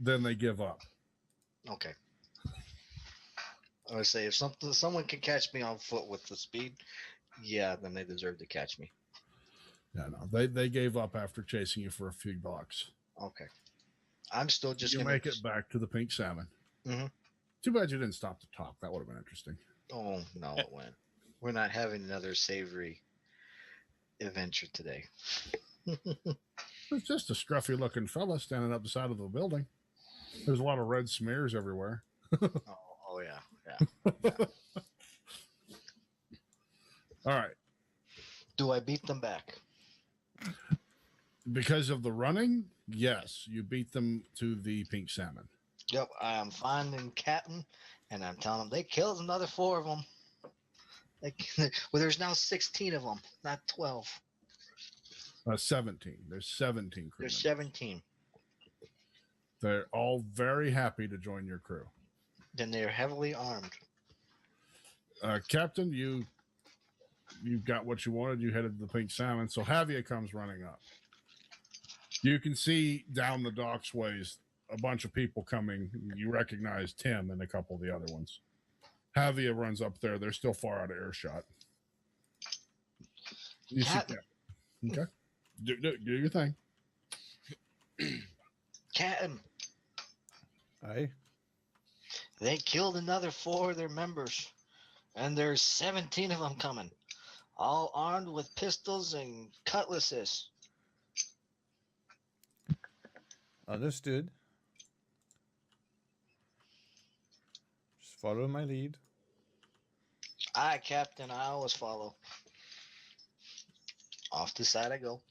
then they give up. Okay. I would say if someone can catch me on foot with the speed, yeah, then they deserve to catch me. Yeah, no, they gave up after chasing you for a few blocks. Okay. I'm still just you gonna make it back to the pink salmon. Mm-hmm. Too bad you didn't stop to talk. That would have been interesting. Oh no, it went. We're not having another savory adventure today. It's just a scruffy looking fella standing up the side of the building. There's a lot of red smears everywhere. oh yeah. All right. Do I beat them back? Because of the running, yes, you beat them to the pink salmon. Yep, I am finding Captain, and I'm telling them they killed another 4 of them. Well, there's now 16 of them, not 12. 17. There's 17 crew. There's 17. They're all very happy to join your crew. Then they are heavily armed. Captain, you got what you wanted. You headed to the pink salmon. So Haavia comes running up. You can see down the docks ways a bunch of people coming. You recognize Tim and a couple of the other ones. Haavia runs up there. They're still far out of earshot. You see Captain. Okay. Do your thing. Captain. Aye. They killed another 4 of their members. And there's 17 of them coming. All armed with pistols and cutlasses. Understood. Just follow my lead. Aye, Captain. I always follow. Off the side I go.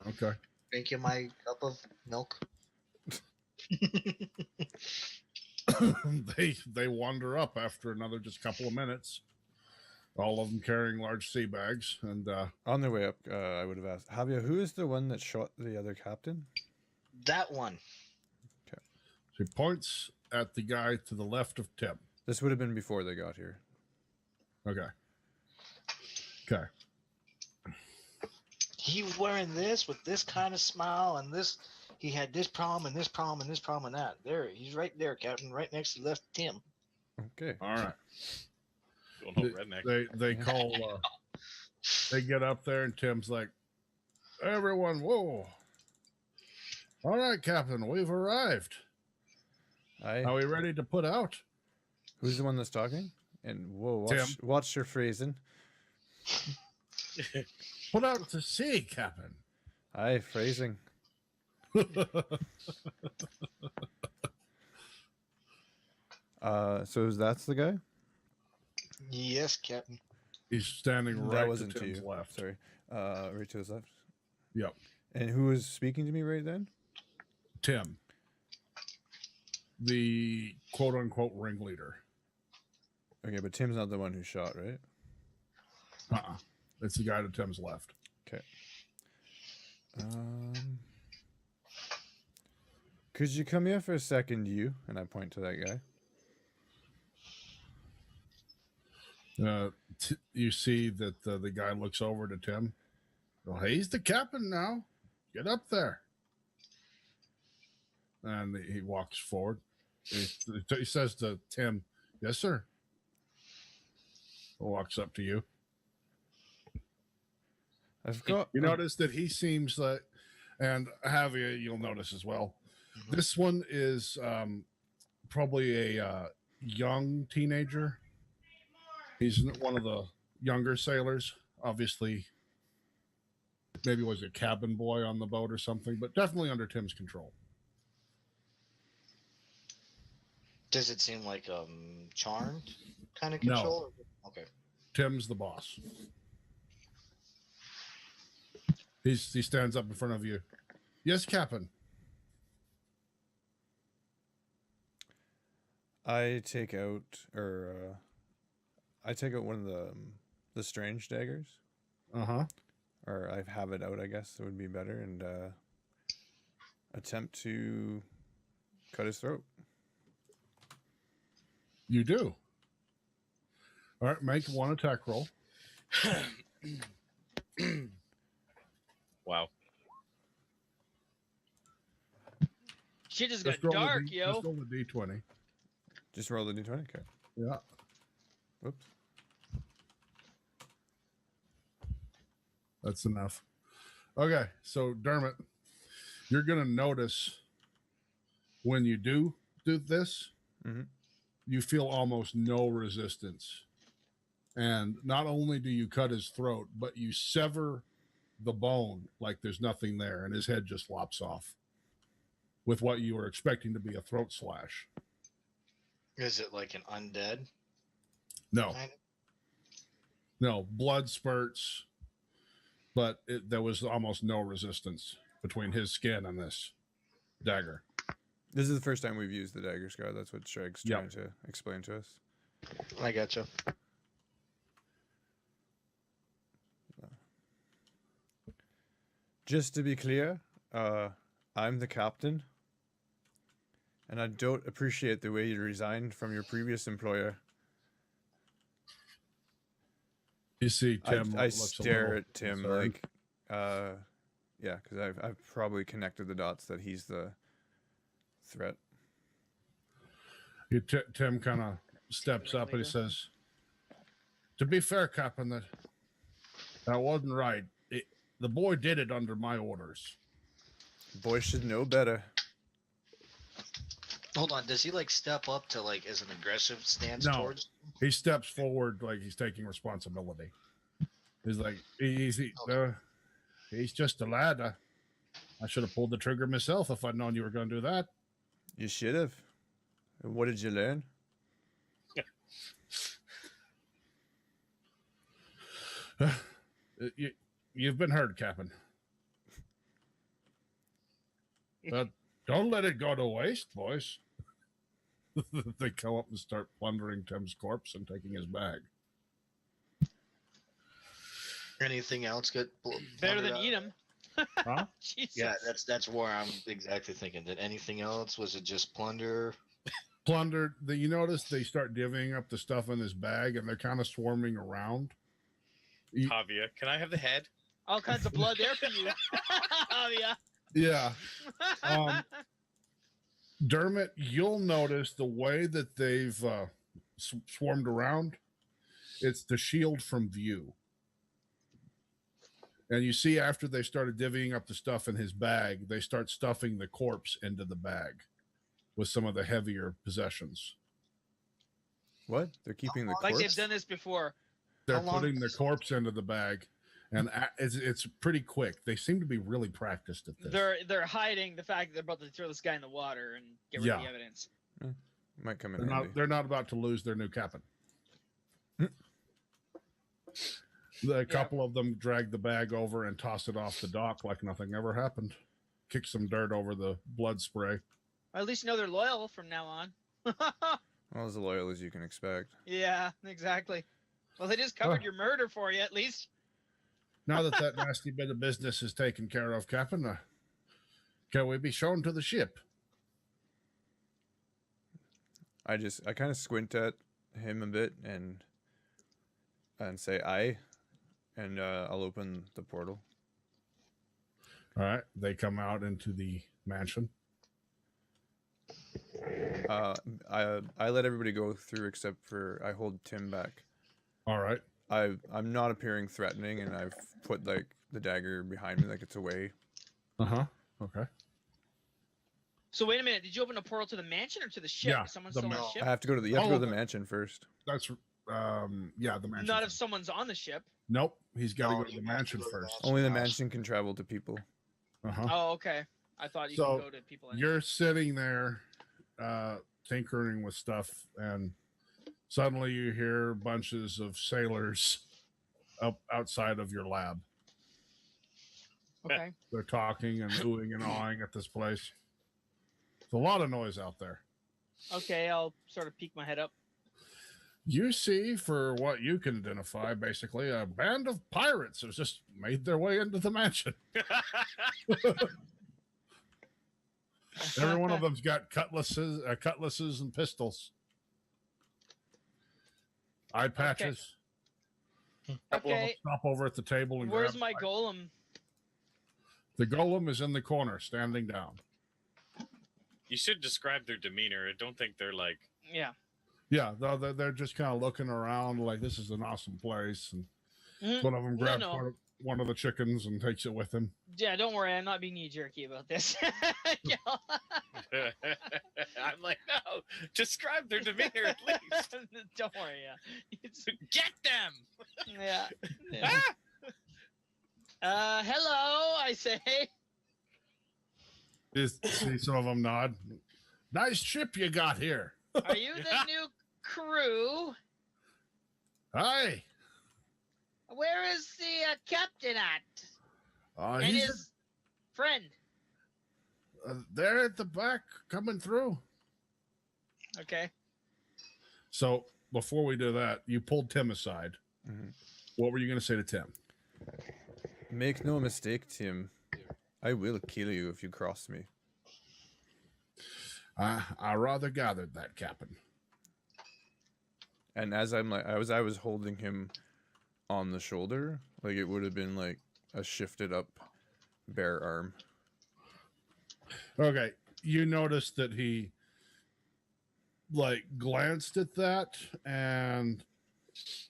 Okay. Drinking my cup of milk. They wander up after another just couple of minutes. All of them carrying large sea bags. And on their way up, I would have asked, Haavia, who is the one that shot the other captain? That one. Okay. So he points at the guy to the left of Tim. This would have been before they got here. Okay. Okay. He was wearing this with this kind of smile and this. He had this problem and this problem and this problem and that. There, he's right there, Captain, right next to left Tim. Okay. All right. Redneck. They call. They get up there and Tim's like, "Everyone, whoa! All right, Captain, we've arrived. Aye. Are we ready to put out?" Who's the one that's talking? And whoa, Tim. Watch your phrasing. Put out to sea, Captain. Aye, phrasing. So that's the guy? Yes, Captain. He's standing right that wasn't to Tim's you. left. Sorry. Right to his left. Yep. And who was speaking to me right then? Tim. The quote-unquote ringleader. Okay, but Tim's not the one who shot, right? It's the guy to Tim's left. Okay. Could you come here for a second, you? And I point to that guy. You see that the guy looks over to Tim. Well, he's the captain now. Get up there. And he walks forward. He says to Tim, "Yes, sir." He walks up to you. You notice that he seems like, and Haavia, you'll notice as well. Mm-hmm. This one is probably a young teenager. He's one of the younger sailors. Obviously, maybe was a cabin boy on the boat or something, but definitely under Tim's control. Does it seem like charmed kind of control? No. Okay. Tim's the boss. He stands up in front of you. Yes, Captain. I take out one of the strange daggers. Uh-huh. Or I have it out, I guess it would be better, and attempt to cut his throat. You do. All right, make one attack roll. Wow. Shit just got dark, yo. Just roll the d20. Just roll the d20. Okay. Yeah. Whoops. That's enough. Okay, so Dermot, you're gonna notice when you do this, you feel almost no resistance. And not only do you cut his throat, but you sever the bone like there's nothing there, and his head just lops off with what you were expecting to be a throat slash. Is it like an undead? No. Kind of? No, blood spurts, but there was almost no resistance between his skin and this dagger. This is the first time we've used the dagger scar. That's what Sragg's trying to explain to us. I gotcha. Just to be clear, I'm the captain, and I don't appreciate the way you resigned from your previous employer. You see, Tim. I stare at Tim concerned. Yeah, because I've probably connected the dots that he's the threat. Tim kind of steps up and he says, "To be fair, Captain, that wasn't right. The boy did it under my orders." The boy should know better. Hold on, does he like step up to like as an aggressive stance towards? He steps forward like he's taking responsibility. He's like, he's just a lad. I should have pulled the trigger myself if I'd known you were going to do that. You should have. What did you learn? You've been heard, Captain. But don't let it go to waste, boys. They come up and start plundering Tim's corpse and taking his bag. Anything else get better than eat him? Huh? Jesus. Yeah, that's where I'm exactly thinking. Did anything else? Was it just plunder? Plundered. You notice they start divvying up the stuff in his bag, and they're kind of swarming around. Haavia, can I have the head? All kinds of blood there for you. Haavia. Yeah. Dermot, you'll notice the way that they've swarmed around, it's the shield from view. And you see after they started divvying up the stuff in his bag, they start stuffing the corpse into the bag with some of the heavier possessions. What? They're keeping the corpse? Like they've done this before. They're putting the corpse into the bag, and it's pretty quick. They seem to be really practiced at this. They're hiding the fact that they're about to throw this guy in the water and get rid of the evidence. Might come in handy. They're not about to lose their new captain. A couple of them drag the bag over and toss it off the dock like nothing ever happened. Kick some dirt over the blood spray. Or at least you know they're loyal from now on. Well, as loyal as you can expect. Yeah, exactly. Well, they just covered your murder for you, at least. Now that nasty bit of business is taken care of, Captain, can we be shown to the ship? I kind of squint at him a bit and say aye, and I'll open the portal. All right, they come out into the mansion. I let everybody go through except for I hold Tim back. All right. I'm not appearing threatening, and I've put like the dagger behind me like it's away. Okay. So wait a minute. Did you open a portal to the mansion or to the ship? Yeah, Is someone still on the ship? I have to go to the. You have to go to the mansion first. That's the mansion. Not if someone's on the ship. Nope, he's got to go to the mansion first. Only the mansion can travel to people. Oh, okay. I thought you could go to people. You're sitting there, tinkering with stuff, and suddenly you hear bunches of sailors up outside of your lab. Okay. They're talking and oohing and awing at this place. There's a lot of noise out there. Okay, I'll sort of peek my head up. You see, for what you can identify, basically a band of pirates has just made their way into the mansion. Every one of them's got cutlasses and pistols. Eye patches. Couple of them stop over at the table and where's my golem? The golem is in the corner, standing down. You should describe their demeanor. I don't think they're like. Yeah. Yeah, they're just kind of looking around like this is an awesome place. And Mhm. one of them grabs No. one of the chickens and takes it with him. Yeah, don't worry. I'm not being knee jerky about this. Yeah. I'm like, no. Describe their demeanor at least. Don't worry. Yeah. It's, Get them. yeah. Yeah. Hello, I say. See some of them nod. Nice ship you got here. Are you the new crew? Hi. Where is the captain at? And He's his friend. there at the back coming through. Okay. So before we do that, you pulled Tim aside. Mhm. What were you going to say to Tim? Make no mistake, Tim. I will kill you if you cross me. I rather gathered that, Captain. And as I'm like, I was holding him on the shoulder, like it would have been like a shifted up bare arm. Okay, you noticed that he like glanced at that and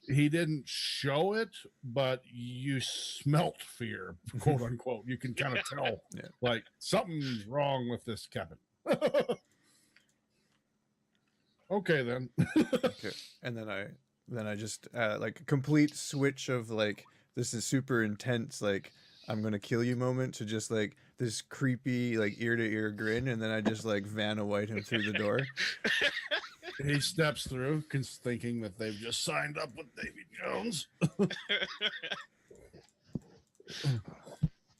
he didn't show it, but you smelt fear, quote unquote. You can kind of tell, Yeah. like something's wrong with this cabin. Okay, then. Okay. And then I just like a complete switch of like this is super intense, like I'm gonna kill you moment to just like this creepy like ear to ear grin, and then I just like Vanna White him through the door. He steps through, thinking that they've just signed up with Davy Jones.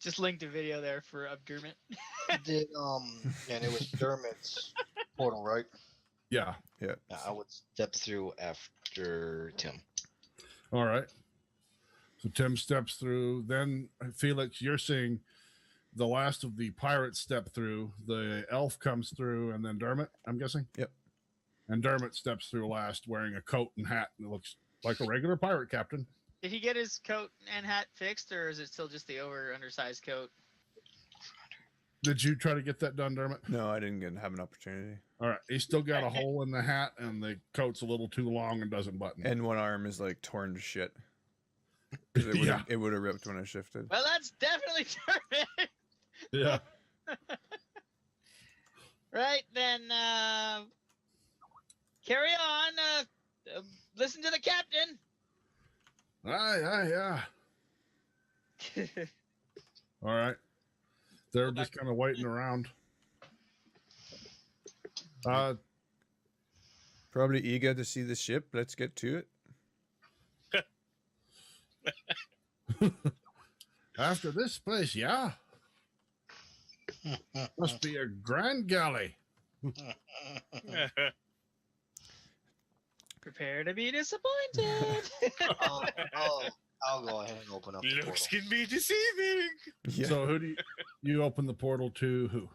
Just linked a video there for Dermot. Did and it was Dermot's portal, right? Yeah. Yeah, I would step through after Tim. All right. So Tim steps through. Then Felix, you're seeing the last of the pirates step through. The elf comes through, and then Dermot, I'm guessing. Yep. And Dermot steps through last, wearing a coat and hat, and it looks like a regular pirate captain. Did he get his coat and hat fixed, or is it still just the undersized coat? Did you try to get that done, Dermot? No, I didn't have an opportunity. All right. He's still got a hole in the hat, and the coat's a little too long and doesn't button. And one arm is like torn to shit. 'Cause it would have ripped when I shifted. Well, that's definitely Dermot. Yeah. Right, then carry on. Listen to the captain. Yeah. All right. They're just kind of waiting around. Probably eager to see the ship. Let's get to it. After this place, yeah. Must be a grand galley. Prepare to be disappointed. I'll go ahead and open up the Looks portal. can be deceiving. Yeah. So who do you open the portal to? Who?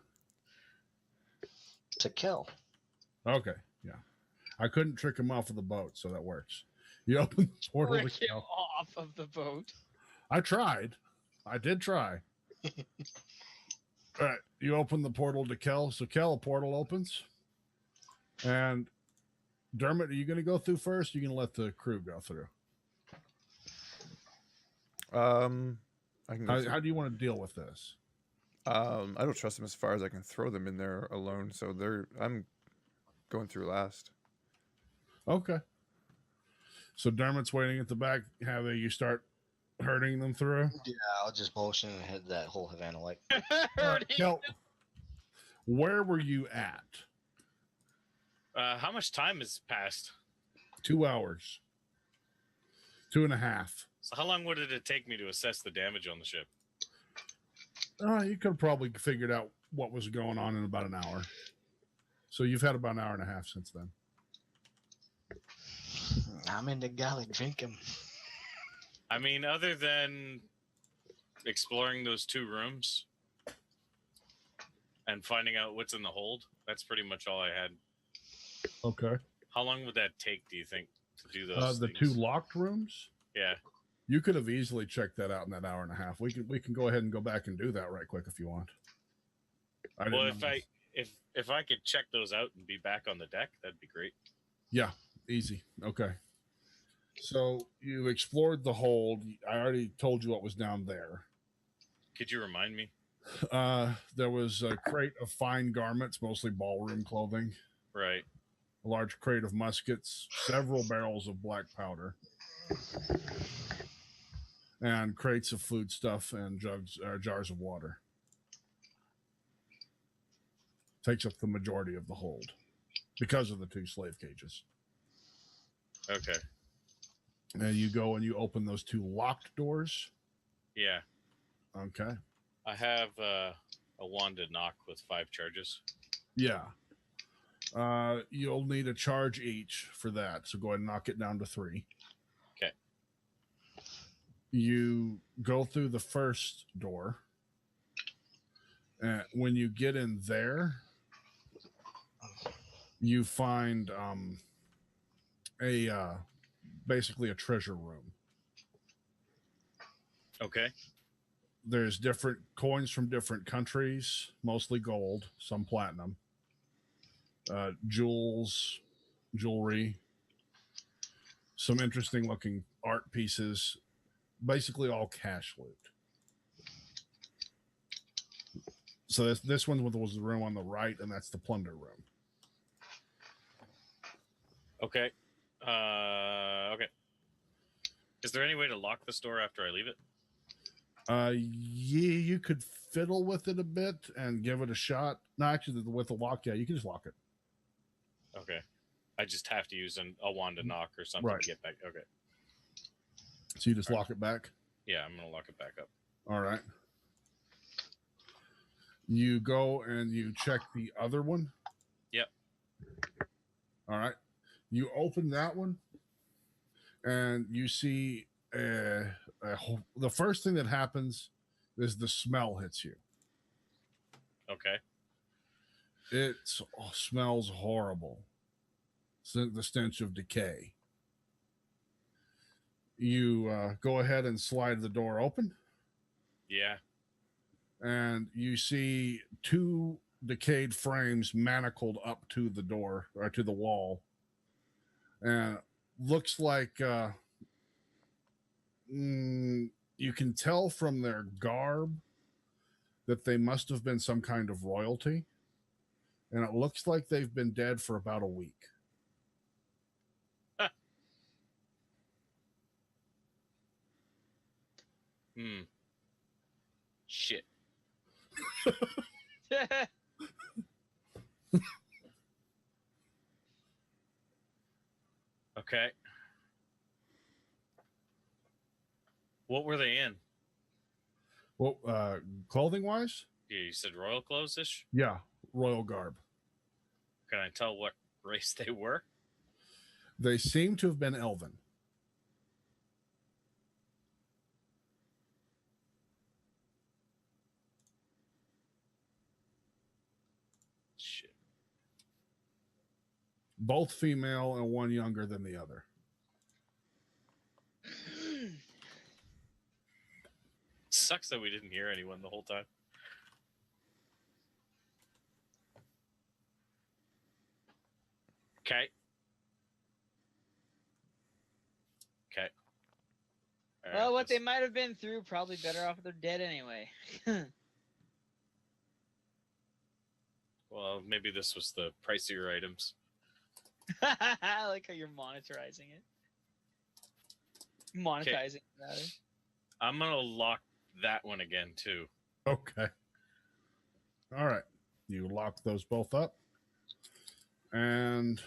To kill. Okay, yeah. I couldn't trick him off of the boat, so that works. You open the portal to Break him kill. off of the boat. I tried. I did try. All right, you open the portal to Kel. So Kel, a portal opens. And Dermot, are you going to go through first? Or are you going to let the crew go through? I can go How do you want to deal with this? I don't trust them as far as I can throw them in there alone, so I'm going through last. Okay. So Dermot's waiting at the back. Haavia, you start herding them through. Yeah, I'll just motion and hit that whole Havana like. All right, Kel, where were you at? How much time has passed? 2 hours. 2.5. So how long would it take me to assess the damage on the ship? You could have probably figured out what was going on in about an hour. So you've had about an hour and a half since then. I'm in the galley drinking. I mean, other than exploring those 2 rooms and finding out what's in the hold, that's pretty much all I had. Okay. How long would that take, do you think, to do those The things? 2 locked rooms? Yeah. You could have easily checked that out in that hour and a half. We can go ahead and go back and do that right quick if you want. Well, if I could check those out and be back on the deck, that'd be great. Yeah, easy. Okay. So you explored the hold. I already told you what was down there. Could you remind me? There was a crate of fine garments, mostly ballroom clothing, Right. a large crate of muskets, several barrels of black powder, and crates of food stuff and jars of water. Takes up the majority of the hold because of the 2 slave cages. Okay. And you go and you open those 2 locked doors. Yeah. Okay. I have a wand to knock with 5 charges. Yeah. You'll need a charge each for that. So go ahead and knock it down to 3. Okay. You go through the first door. And when you get in there, you find basically a treasure room. Okay. There's different coins from different countries, mostly gold, some platinum, jewels, jewelry, some interesting looking art pieces, basically all cash loot. So this one was the room on the right, and that's the plunder room. Okay. Okay. Is there any way to lock this door after I leave it? Yeah, you could fiddle with it a bit and give it a shot. No, actually, with the lock, yeah, you can just lock it. Okay. I just have to use a wand to knock or something Right. to get back. Okay. So you just lock it back? Yeah, I'm going to lock it back up. All right. You go and you check the other one? Yep. All right. You open that one and you see the first thing that happens is the smell hits you. Okay. It smells horrible. The stench of decay. You go ahead and slide the door open. Yeah. And you see 2 decayed frames manacled up to the door or to the wall. And looks like you can tell from their garb that they must have been some kind of royalty. And it looks like they've been dead for about a week. Shit. Okay. What were they in? Well, clothing wise? Yeah, you said royal clothes-ish? Yeah, royal garb. Can I tell what race they were? They seem to have been elven. Shit. Both female and one younger than the other. Sucks that we didn't hear anyone the whole time. Okay. Okay. Well, what they might have been through, probably better off if they're dead anyway. Well, maybe this was the pricier items. I like how you're monetizing it. Monetizing it, rather. I'm going to lock that one again, too. Okay. All right. You lock those both up. And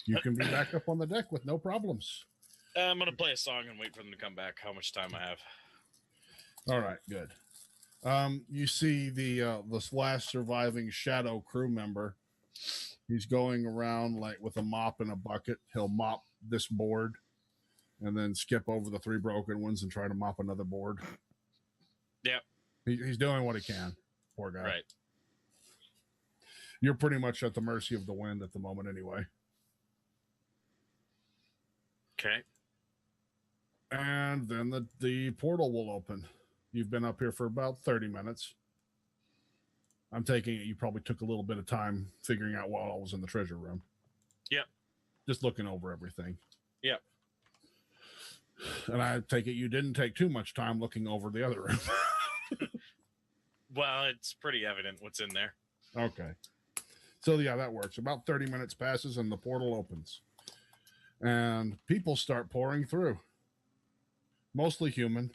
you can be back up on the deck with no problems. I'm going to play a song and wait for them to come back. How much time I have? All right, good. You see this last surviving shadow crew member. He's going around like with a mop and a bucket. He'll mop this board and then skip over the 3 broken ones and try to mop another board. Yep. He's doing what he can. Poor guy. Right. You're pretty much at the mercy of the wind at the moment anyway. Okay. And then the portal will open. You've been up here for about 30 minutes. I'm taking it you probably took a little bit of time figuring out what all was in the treasure room. Yep. Just looking over everything. Yep. And I take it you didn't take too much time looking over the other room. Well, it's pretty evident what's in there. Okay. So, yeah, that works. About 30 minutes passes and the portal opens. And people start pouring through. Mostly human.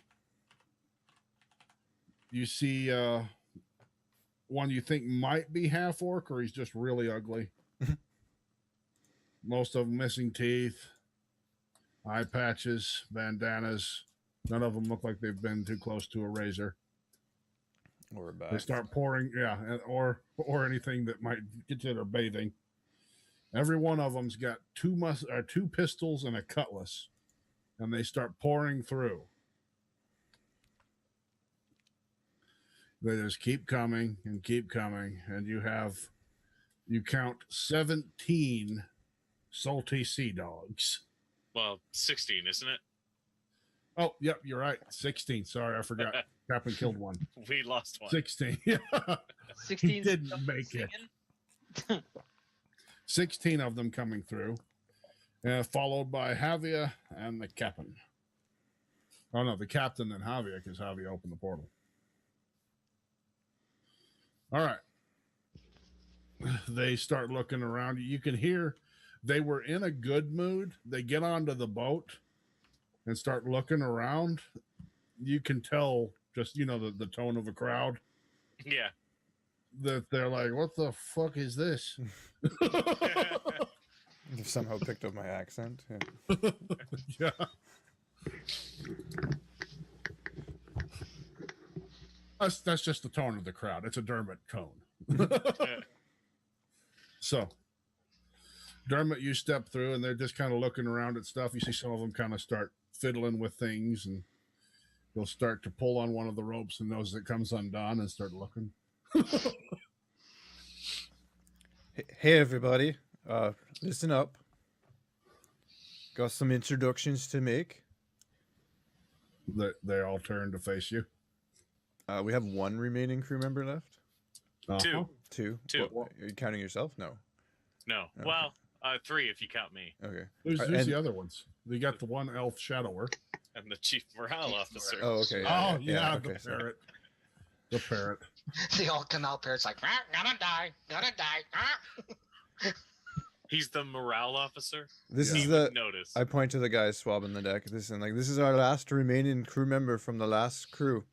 You see one you think might be half orc, or he's just really ugly. Most of them missing teeth, eye patches, bandanas. None of them look like they've been too close to a razor. Or a bath. They start pouring, or anything that might consider bathing. Every one of them's got two pistols and a cutlass, and they start pouring through. They just keep coming, and you count 17 salty sea dogs. Well, 16, isn't it? Oh, yep, you're right. 16. Sorry, I forgot. Captain killed one. We lost one. 16. Yeah. 16 He didn't make it. 16 of them coming through, followed by Haavia and the captain. Oh, no, the captain and Haavia, because Haavia opened the portal. All right. They start looking around. You can hear they were in a good mood. They get onto the boat and start looking around. You can tell just, the tone of a crowd. Yeah. That they're like, what the fuck is this? You've somehow picked up my accent. Yeah. Yeah. That's just the tone of the crowd. It's a Dermot tone. So, Dermot, you step through, and they're just kind of looking around at stuff. You see some of them kind of start fiddling with things, and they'll start to pull on one of the ropes and knows it comes undone and start looking. Hey, everybody. Listen up. Got some introductions to make. They all turn to face you. We have one remaining crew member left. Uh-huh. Two. What, are you counting yourself? No. No. Okay. Well, 3 if you count me. Okay. Who's And- the other ones? They got the one elf shadower. And the chief morale officer. Oh, okay. Oh, yeah, yeah, okay, the sorry. parrot. The parrot. The old canal parrot's like, "Ah, gonna die. Ah." He's the morale officer. This Yeah. is He the. would notice. I point to the guy swabbing the deck. This is our last remaining crew member from the last crew.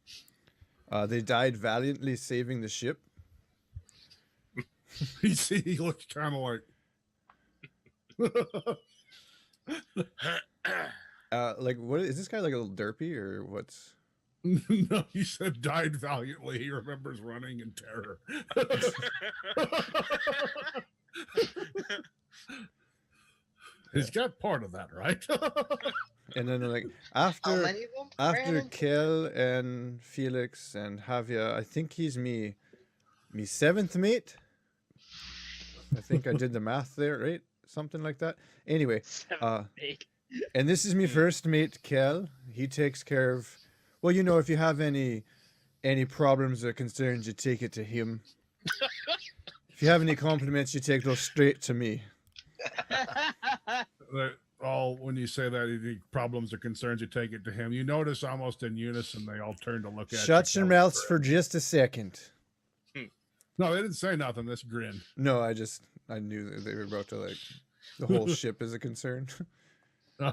They died valiantly saving the ship. He looks kind of like. Like, what is this guy, like a little derpy or what's? No, he said died valiantly. He remembers running in terror. He's got part of that, right? And then like How after many of them? after Brandon? Kel and Felix and Haavia, I think he's me seventh mate. I think I did the math there, right? Something like that. Anyway, and this is me first mate, Kel. He takes care of, well, if you have any problems or concerns, you take it to him. If you have any compliments, you take those straight to me. All when you say that, any problems or concerns, you take it to him. You notice almost in unison, they all turn to look at Shut you. your mouths for just a second. No, they didn't say nothing. This grin. No, I knew that they were about to, like, the whole ship is a concern. Yeah,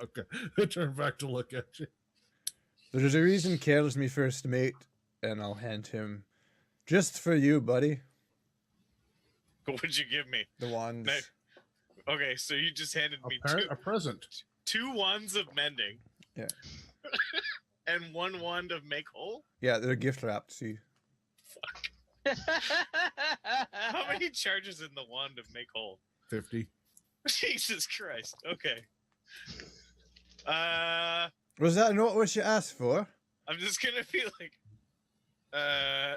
okay. They turn back to look at you. There's a reason Kel's me first mate, and I'll hand him just for you, buddy. What'd you give me? The wands. No. Okay, so you just handed me A present. two wands of mending. Yeah. And one wand of make whole? Yeah, they're gift wrapped. See. How many charges in the wand of make whole? 50. Jesus Christ. Okay. Was that not what you asked for? I'm just gonna be like,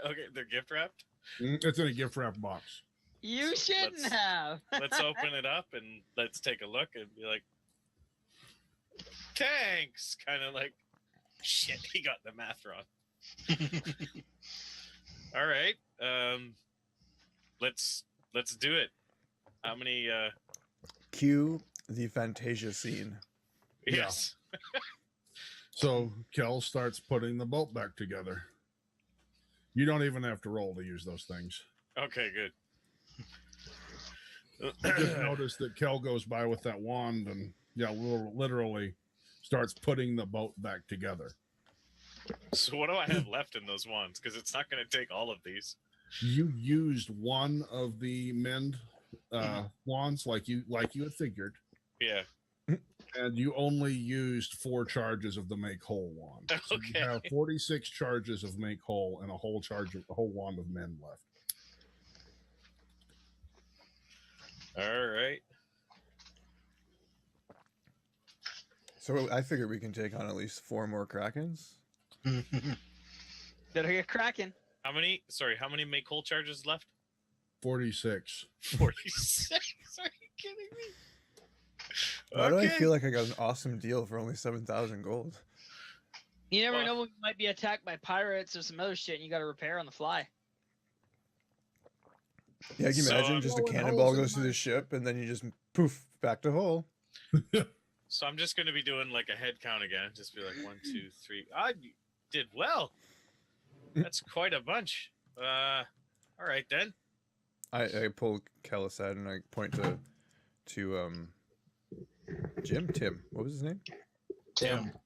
okay, they're gift wrapped. It's in a gift wrap box. You shouldn't Let's- have. Let's open it up and let's take a look and be like, thanks. Kind of like, shit, he got the math wrong. All right. Let's do it. How many? Cue the Fantasia scene. Yes. So Kel starts putting the boat back together. You don't even have to roll to use those things. Okay, good. You just notice that Kel goes by with that wand and literally starts putting the boat back together. So what do I have left in those wands? Because it's not going to take all of these. You used one of the mend wands like you had figured. Yeah. And you only used 4 charges of the make whole wand. So Okay. you have 46 charges of make whole and a whole wand of mend left. All right. So I figure we can take on at least 4 more Krakens. Better get cracking. How many? Sorry, how many make whole charges left? 46. 46. Are you kidding me? Why do I feel like I got an awesome deal for only 7,000 gold? You never Well- know when you might be attacked by pirates or some other shit, and you got to repair on the fly. Yeah, can you So, imagine just a blowing cannonball holes in goes through my- the ship and then you just poof back to hull. So I'm just going to be doing like a head count again. Just be like 1, 2, 3. I did well. That's quite a bunch. All right then. I pull Kel aside and I point to Tim. What was his name?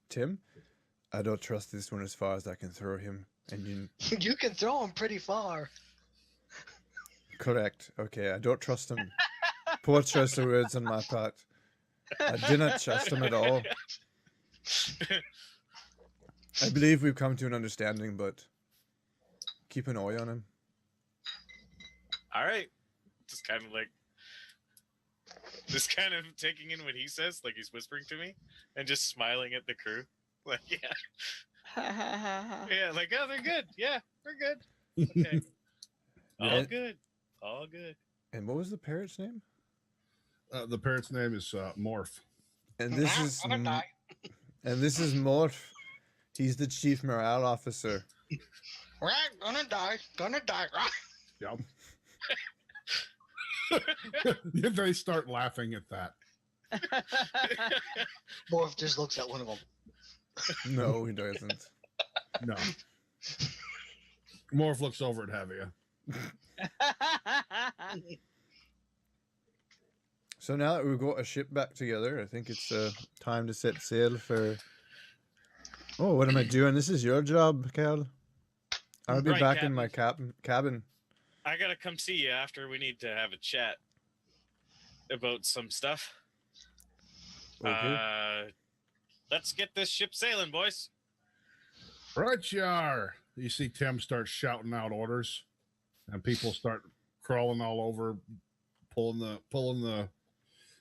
Tim? I don't trust this one as far as I can throw him. And You can throw him pretty far. correct. Okay, I don't trust him. Poor choice of words on my part. I did not trust him at all. I believe we've come to an understanding, but keep an eye on him. All right. Just kind of like, just kind of taking in what he says, like he's whispering to me, and just smiling at the crew. Like, yeah, like, oh, they're good. Yeah, we're good. Okay. All Yeah. good. All good. And what was the parrot's name? The parrot's name is Morph. And this is Morph. He's the chief morale officer. Right, gonna die. Yep. They start laughing at that. Morph just looks at one of them. No, he doesn't. No. Morph looks over at Haavia. So now that we've got a ship back together, I think it's time to set sail for... Oh, what am I doing? This is your job, Cal. I'll be Right, back in my cabin. I gotta come see you after. We need to have a chat about some stuff. Okay. Let's get this ship sailing, boys. Right, you are. You see Tim start shouting out orders, and people start crawling all over, pulling the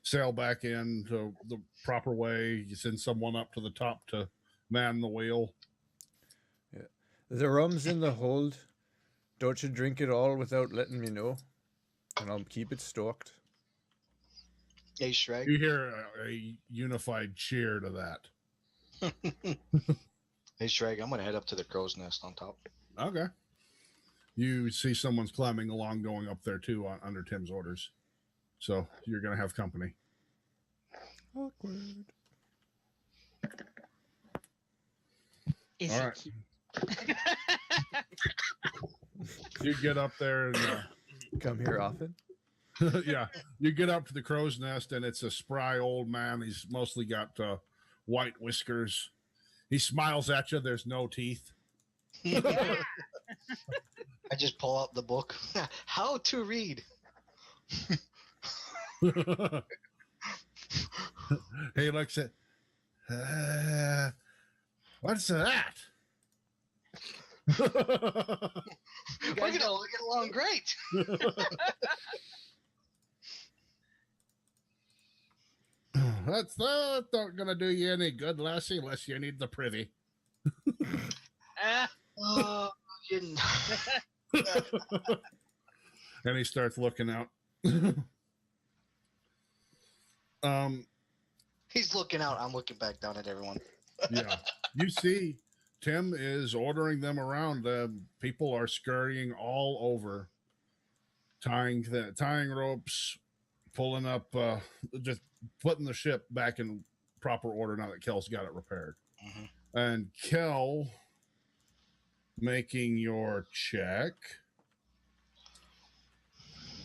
sail back into the proper way. You send someone up to the top to man the wheel. The rum's in the hold. Don't you drink it all without letting me know, and I'll keep it stocked. Hey, Sragg. You hear a unified cheer to that. Hey, Sragg, I'm gonna head up to the crow's nest on top. Okay. You see someone's climbing along, going up there too, under Tim's orders. So you're gonna have company. Awkward. Is All it right. cute? You get up there and Come here often. yeah, you get up to the crow's nest and it's a spry old man. He's mostly got white whiskers. He smiles at you. There's no teeth. I just pull out the book. How to read. He looks at. What's that? We're gonna get along great. That's not gonna do you any good, lassie, unless you need the privy. Oh, you- And he starts looking out. He's looking out. I'm looking back down at everyone. Yeah, you see Tim is ordering them around. People are scurrying all over, tying ropes, pulling up, just putting the ship back in proper order now that Kel's got it repaired. Mm-hmm. And Kel, making your check,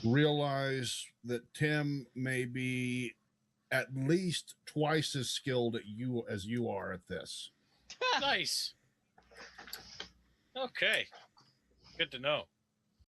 realize that Tim may be at least twice as skilled as you are at this. Nice. Okay. Good to know.